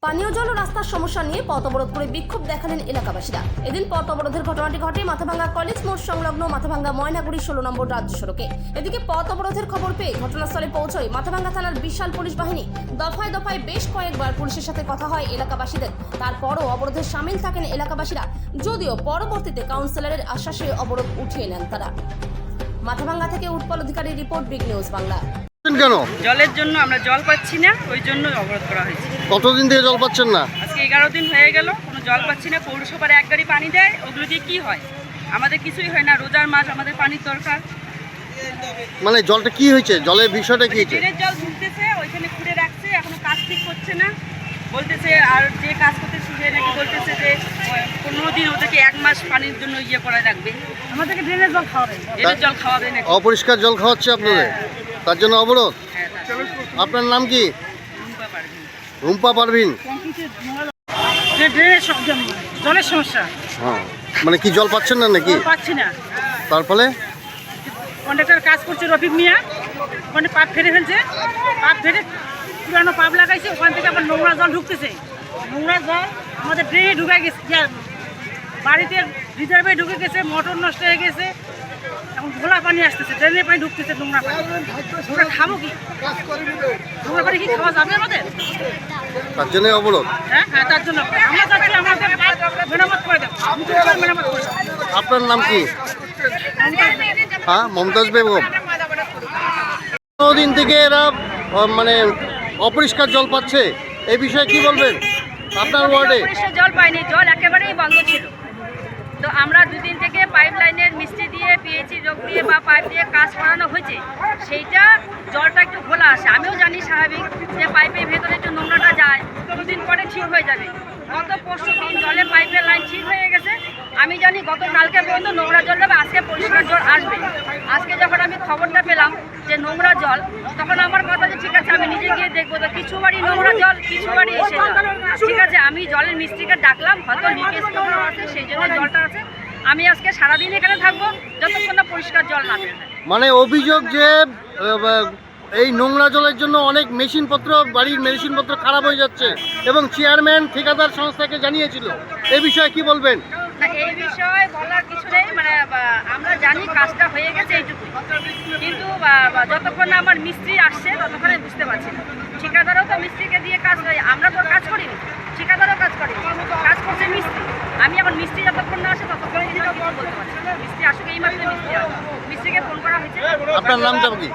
পানীয় জল ও রাস্তার সমস্যা নিয়ে পথ অবরোধ করে বিক্ষোভ দেখালেন এলাকাবাসীরা। এদিন পথ অবরোধের ঘটনাটি ঘটে মাথাভাঙ্গা কলেজ মোড় সংলগ্ন মাথাভাঙ্গা ময়নাগুড়ি 16 নম্বর রাজ্য সড়কে। এদিকে পথ অবরোধের খবর পেয়ে ঘটনাস্থলে পৌঁছয় মাথাভাঙ্গা থানার বিশাল পুলিশ বাহিনী। দফায় দফায় বেশ কয়েকবার পুলিশের সাথে কথা হয় এলাকাবাসীদের। তারপরও অবরোধে সামিল থাকেন এলাকাবাসীরা, যদিও পরবর্তীতে কাউন্সিলরের আশ্বাসে অবরোধ উঠিয়ে নেন তারা। মাথাভাঙ্গা থেকে উৎপল অধিকারী রিপোর্ট, বিগ নিউজ বাংলা। কেন? জলের জন্য আমরা জল পাচ্ছি না, ওই জন্য অবরোধ করা হয়েছে। কতদিন থেকে জল পাচ্ছেন না? আজকে 11 দিন হয়ে গেল, কোনো জল পাচ্ছি না। পৌরসভার এক গাড়ি পানি দেয়, ওগুলো দিয়ে কি হয়? আমাদের কিছুই হয় না। রোজার মাস, আমাদের পানির দরকার। মানে জলটা কি হয়েছে? জলের বিষয়টা কি হয়েছে? ড্রেনের জল ঢুকতেছে, ওইখানে খুঁড়ে রাখছে, এখনো কাজ ঠিক করছে না বলতেছে। আর যে কাজ করতেছে সে নাকি বলতেছে যে 15 দিন ওদেরকে 1 মাস পানির জন্য ইয়ে করে রাখবে। আমাদেরকে ড্রেনের জল খাওয়াবে, ড্রেনের জল খাওয়াবে নাকি? অপরিষ্কার জল খাওয়াচ্ছে আপনাদের, তার জন্য অবরোধ। হ্যাঁ, আপনার নাম কি? রুম্পা পারভিন। রুম্পা পারভিন। ড্রেনের জলের সমস্যা। হ্যাঁ, মানে কি জল পাচ্ছেন না নাকি? পাচ্ছি না। তার ফলে কন্ট্রাক্টর কাজ করছে রফিক মিয়া, ওখানে পাইপ ফেলে ফেলছে। পাইপ ফেলে পুরানো পাইপ লাগাইছে, ওখান থেকে আবার নোংরা জল ঢুকতেছে। নোংরা জল আমাদের ড্রেনে ঢুকে গেছে, বাড়িতে রিজার্ভে ঢুকে গেছে, মোটর নষ্ট হয়ে গেছে। এখন ঘোলা পানি আসতেছে, ড্রেনের পানি ঢুকতেছে, নোংরা পানি। আমরা খাবো কি? নোংরা পানি কি খাওয়া যাবে আমাদের? তার জন্য অবরোধ। হ্যাঁ, তার জন্য আমরা চাচ্ছি আমাদের মেরামত করে দেবো, মেরামত করে দেবো। আপনার নাম কি? হ্যাঁ, মমতাজ বেগম। 15 দিন থেকে এরা মানে অপরিষ্কার জল পাচ্ছে, এই বিষয়ে কি বলবেন আপনার ওয়ার্ডে? পরিষ্কার জল পাইনি, জল একেবারেই বন্ধ ছিল। তো আমরা দুদিন থেকে পাইপ লাইনের মিস্ত্রি দিয়ে পিএইচি যোগ দিয়ে বা পাইপ দিয়ে কাজ করানো হয়েছে, সেইটা জলটা একটু ঘোলা আসে। আমিও জানি স্বাভাবিক যে পাইপের ভেতরে একটু নোংরাটা যায়, দুদিন পরে ঠিক হয়ে যাবে। গত পরশু দিন জলে পাইপের লাইন ঠিক হয়ে গেছে। আমি জানি গত কালকে পর্যন্ত নোংরা জল যাবে, আজকে পরিষ্কার জল আসবে। আজকে যখন আমি খবরটা পেলাম যে নোংরা জল, তখন আমার কথা যে ঠিক আছে আমি নিজে গিয়ে দেখবো। তো কিছু বাড়ি নোংরা জল, কিছু বাড়ি এসে জল। ঠিক আছে, আমি জলের মিস্ত্রিকে ডাকলাম, হয়তো লিকেজ কোনো আছে সেই জন্য জলটা আছে। আমি আজকে সারাদিন এখানে থাকবো যতক্ষণ না পরিষ্কার জল না বের হয়। মানে অভিযোগ যে এই নোংরা জলের জন্য অনেক মেশিনপত্র, বাড়ির মেশিনপত্র খারাপ হয়ে যাচ্ছে এবং চেয়ারম্যান ঠিকাদার সংস্থাকে জানিয়েছিল, এই বিষয়ে কি বলবেন? না, এই বিষয়ে বলার কিছু নেই। মানে আমরা জানি কাজটা হয়ে গেছে এইটুকুই, কিন্তু যতক্ষণ না আমার মিস্ত্রি আসছে ততক্ষণে বুঝতে পারছি না। ঠিকাদারও তো মিস্ত্রিকে দিয়ে কাজ করে, আমরা তো কাজ করিনি, ঠিকাদারও কাজ করিনি, কাজ করছে মিস্ত্রি। আমি এখন মিস্ত্রি যতক্ষণ না আসে ততক্ষণে কিছু বলতে পারছি না। মিস্ত্রি আসুক, এই মাত্র মিস্ত্রি আসুক, মিস্ত্রিকে ফোন করা হয়েছে। আপনার নামটা কি?